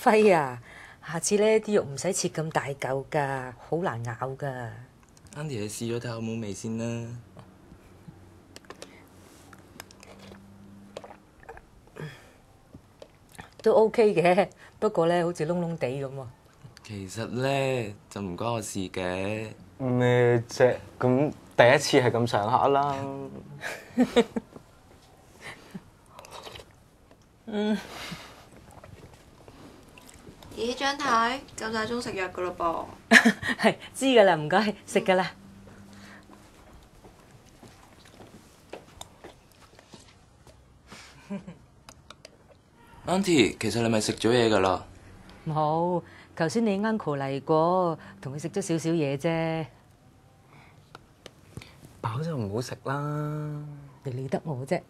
輝啊，下次咧啲肉唔使切咁大嚿㗎，好難咬㗎。Auntie 你試咗睇下好冇味先啦。都 OK 嘅，不過咧好似燶燶地咁喎。其實咧就唔關我事嘅。咩啫？咁第一次係咁上下啦。咦，張太夠晒鐘食藥噶嘞噃？係知㗎啦，唔該，食㗎啦。Auntie 其實你咪食咗嘢㗎啦。冇，頭先你 uncle 嚟過，同佢食咗少少嘢啫。飽就唔好食啦。你理得我啫。